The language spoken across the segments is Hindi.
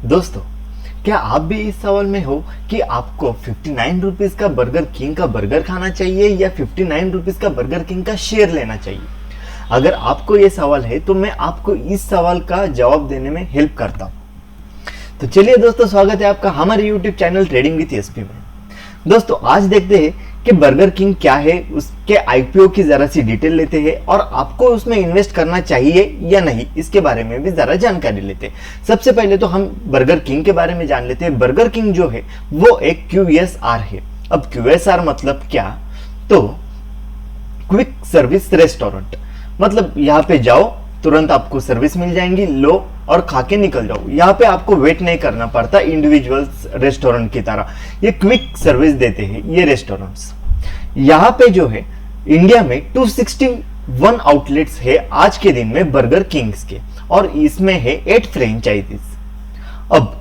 दोस्तों, क्या आप भी इस सवाल में हो कि आपको 59 रुपीज का बर्गर किंग का बर्गर खाना चाहिए या 59 रुपीज का बर्गर किंग का शेयर लेना चाहिए? अगर आपको ये सवाल है तो मैं आपको इस सवाल का जवाब देने में हेल्प करता हूँ। तो चलिए दोस्तों, स्वागत है आपका हमारे YouTube channel trading with SP में। दोस्तों, आज देखते हैं कि बर्गर किंग क्या है, उसके आईपीओ की जरा सी डिटेल लेते हैं और आपको उसमें इन्वेस्ट करना चाहिए या नहीं इसके बारे में भी जरा जानकारी लेते हैं। सबसे पहले तो हम बर्गर किंग के बारे में जान लेते हैं। बर्गर किंग जो है वो एक QSR है। अब QSR मतलब क्या? तो क्विक सर्विस रेस्टोरेंट, मतलब यहाँ पे जाओ, तुरंत आपको सर्विस मिल जाएंगी, लो और खा के निकल जाओ। यहाँ पे आपको वेट नहीं करना पड़ता इंडिविजुअल रेस्टोरेंट की तरह। ये क्विक सर्विस देते हैं ये रेस्टोरेंट्स। यहाँ पे जो है इंडिया में 261 आउटलेट्स है आज के दिन में बर्गर किंग्स के, और इसमें है 8 फ्रेंचाइजीज। अब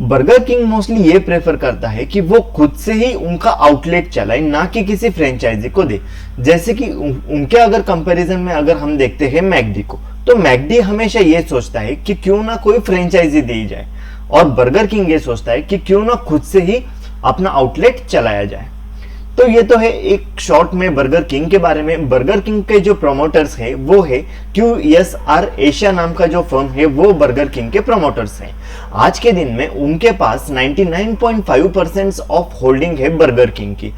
बर्गर किंग मोस्टली ये प्रेफर करता है कि वो खुद से ही उनका आउटलेट चलाए, ना कि किसी फ्रेंचाइजी को दे। जैसे कि उनके अगर कंपैरिजन में अगर हम देखते हैं मैकडी को, तो मैकडी हमेशा ये सोचता है कि क्यों ना कोई फ्रेंचाइजी दी जाए, और बर्गर किंग ये सोचता है कि क्यों ना खुद से ही अपना आउटलेट चलाया जाए। तो ये तो है एक शॉर्ट में बर्गर किंग के बारे में। बर्गर किंग के जो प्रोमोटर्स है वो है QSR एशिया नाम का जो फर्म है, वो बर्गर किंग के प्रोमोटर्स हैं। आज के दिन में उनके पास 99.5% ऑफ होल्डिंग है बर्गर किंग की।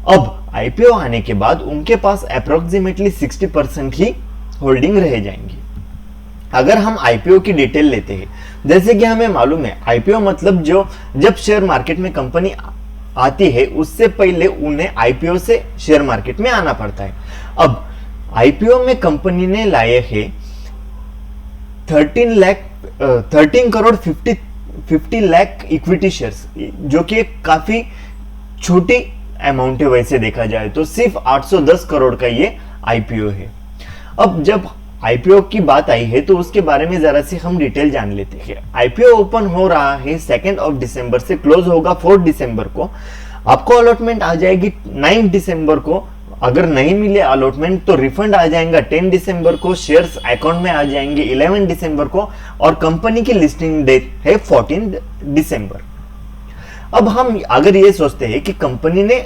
अब आईपीओ आने के बाद उनके पास अप्रोक्सीमेटली 60% ही होल्डिंग रह जाएंगी। अगर हम आईपीओ की डिटेल लेते हैं, जैसे कि हमें मालूम है आईपीओ मतलब जब शेयर मार्केट में कंपनी आती है उससे पहले उन्हें आईपीओ से शेयर मार्केट में आना पड़ता है। अब आईपीओ में कंपनी ने लाए हैं 13 करोड़ 50 लाख इक्विटी शेयर्स, जो कि काफी छोटी अमाउंट है वैसे देखा जाए तो। सिर्फ 810 करोड़ का ये आईपीओ है। अब जब आईपीओ की बात आई है तो उसके बारे में जरा से हम डिटेल जान लेते हैं। आईपीओ ओपन हो रहा है 2 दिसंबर से, क्लोज होगा 4 दिसंबर को। आपको अलॉटमेंट आ जाएगी 9 दिसंबर को। अगर नहीं मिले अलॉटमेंट तो रिफंड आ जाएगा 10 दिसंबर को, शेयर्स अकाउंट में आ जाएंगे 11 दिसंबर को, और कंपनी की लिस्टिंग डेट है 14 दिसंबर। अब हम अगर ये सोचते हैं कि कंपनी ने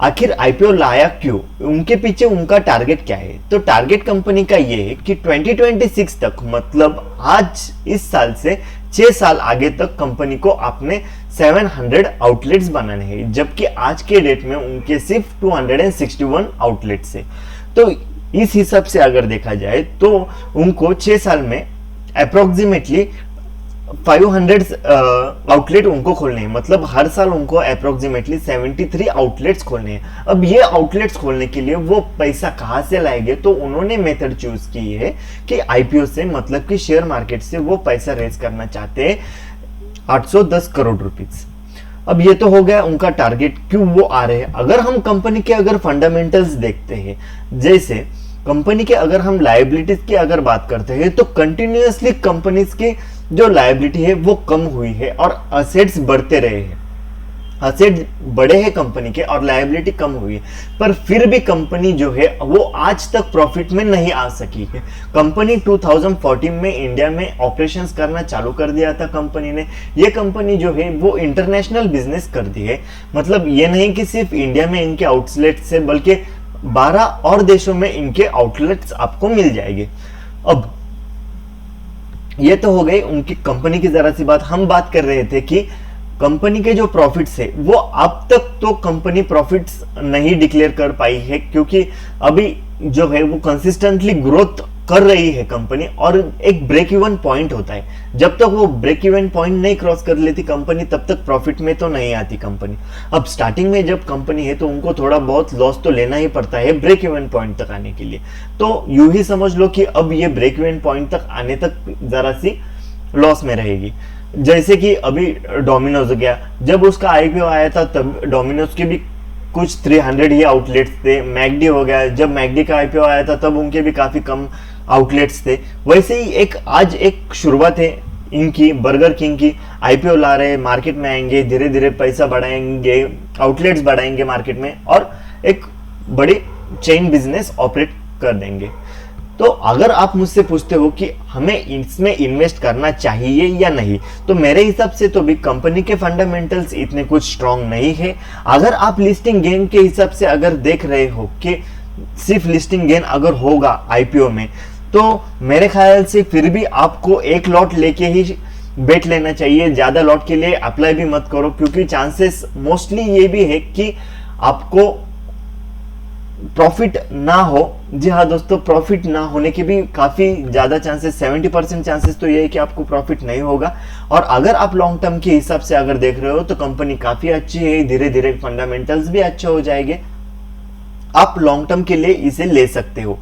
आखिर आईपीओ लाया क्यों, उनके पीछे उनका टारगेट क्या है, तो टारगेट कंपनी का ये है कि 2026 तक, मतलब आज इस साल से 6 साल आगे तक कंपनी को अपने 700 आउटलेट्स बनाने हैं, जबकि आज के डेट में उनके सिर्फ 261 आउटलेट्स है। तो इस हिसाब से अगर देखा जाए तो उनको 6 साल में अप्रोक्सीमेटली 500 आउटलेट उनको खोलने हैं, मतलब हर साल उनको अप्रोक्सीमेटली 73 आउटलेट्स खोलने हैं। अब ये आउटलेट्स खोलने के लिए वो पैसा कहाँ से लाएंगे, तो उन्होंने मेथड चूज की है कि आईपीओ से, मतलब कि शेयर मार्केट से वो पैसा रेज करना चाहते हैं 810 करोड़ रुपीज। अब ये तो हो गया उनका टारगेट, क्यों वो आ रहे हैं। अगर हम कंपनी के अगर फंडामेंटल्स देखते हैं, जैसे कंपनी के अगर हम लायबिलिटीज की अगर बात करते हैं, तो कंटिन्यूअसली कंपनीज की जो लायबिलिटी है वो कम हुई है और असेट्स बढ़ते रहे हैं। असेट बढ़े हैं कंपनी के और लायबिलिटी कम हुई है, पर फिर भी कंपनी जो है वो आज तक प्रॉफिट में नहीं आ सकी है। कंपनी 2014 में इंडिया में ऑपरेशंस करना चालू कर दिया था कंपनी ने। ये कंपनी जो है वो इंटरनेशनल बिजनेस कर दी है, मतलब ये नहीं कि सिर्फ इंडिया में इनके आउटलेट्स है, बल्कि 12 और देशों में इनके आउटलेट्स आपको मिल जाएंगे। अब ये तो हो गई उनकी कंपनी की जरा सी बात। हम बात कर रहे थे कि कंपनी के जो प्रॉफिट्स है वो अब तक तो कंपनी प्रॉफिट्स नहीं डिक्लेयर कर पाई है, क्योंकि अभी जो है वो कंसिस्टेंटली ग्रोथ कर रही है कंपनी, और एक ब्रेक इवन पॉइंट होता है। जब तक वो ब्रेक इवन पॉइंट नहीं क्रॉस कर लेती कंपनी, तब तक प्रॉफिट में तो नहीं आती कंपनी। अब स्टार्टिंग में जब कंपनी है तो उनको थोड़ा बहुत लॉस तो लेना ही पड़ता है ब्रेक इवन पॉइंट तक आने के लिए। तो यूं ही समझ लो कि अब ये ब्रेक इवन पॉइंट तक आने तक जरा सी लॉस में रहेगी। जैसे कि अभी डोमिनोज हो गया, जब उसका आईपीओ आया था तब डोमिनोज के भी कुछ 300 ही आउटलेट्स थे। मैकडी हो गया, जब मैकडी का आईपीओ आया था तब उनके भी काफी कम आउटलेट्स थे। वैसे ही आज एक शुरुआत है इनकी, बर्गर किंग की। आईपीओ ला रहे, मार्केट में आएंगे, धीरे धीरे पैसा बढ़ाएंगे, आउटलेट्स बढ़ाएंगे मार्केट में, और एक बड़ी चेन बिजनेस ऑपरेट कर देंगे। तो अगर आप मुझसे पूछते हो कि हमें इसमें इन्वेस्ट करना चाहिए या नहीं, तो मेरे हिसाब से तो भी कंपनी के फंडामेंटल्स इतने कुछ स्ट्रांग नहीं है। अगर आप लिस्टिंग गेन के हिसाब से अगर देख रहे हो कि सिर्फ लिस्टिंग गेन अगर होगा आईपीओ में, तो मेरे ख्याल से फिर भी आपको एक लॉट लेके ही बेट लेना चाहिए। ज्यादा लॉट के लिए अप्लाई भी मत करो, क्योंकि चांसेस मोस्टली ये भी है कि आपको प्रॉफिट ना हो। जी हाँ दोस्तों, प्रॉफिट ना होने के भी काफी ज्यादा चांसेस, 70% चांसेस तो ये है कि आपको प्रॉफिट नहीं होगा। और अगर आप लॉन्ग टर्म के हिसाब से अगर देख रहे हो तो कंपनी काफी अच्छी है, धीरे धीरे फंडामेंटल्स भी अच्छे हो जाएंगे, आप लॉन्ग टर्म के लिए इसे ले सकते हो।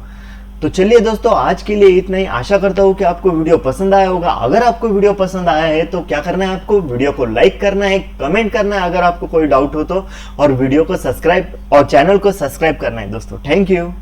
तो चलिए दोस्तों, आज के लिए इतना ही। आशा करता हूं कि आपको वीडियो पसंद आया होगा। अगर आपको वीडियो पसंद आया है तो क्या करना है, आपको वीडियो को लाइक करना है, कमेंट करना है अगर आपको कोई डाउट हो तो, और वीडियो को सब्सक्राइब और चैनल को सब्सक्राइब करना है दोस्तों। Thank you.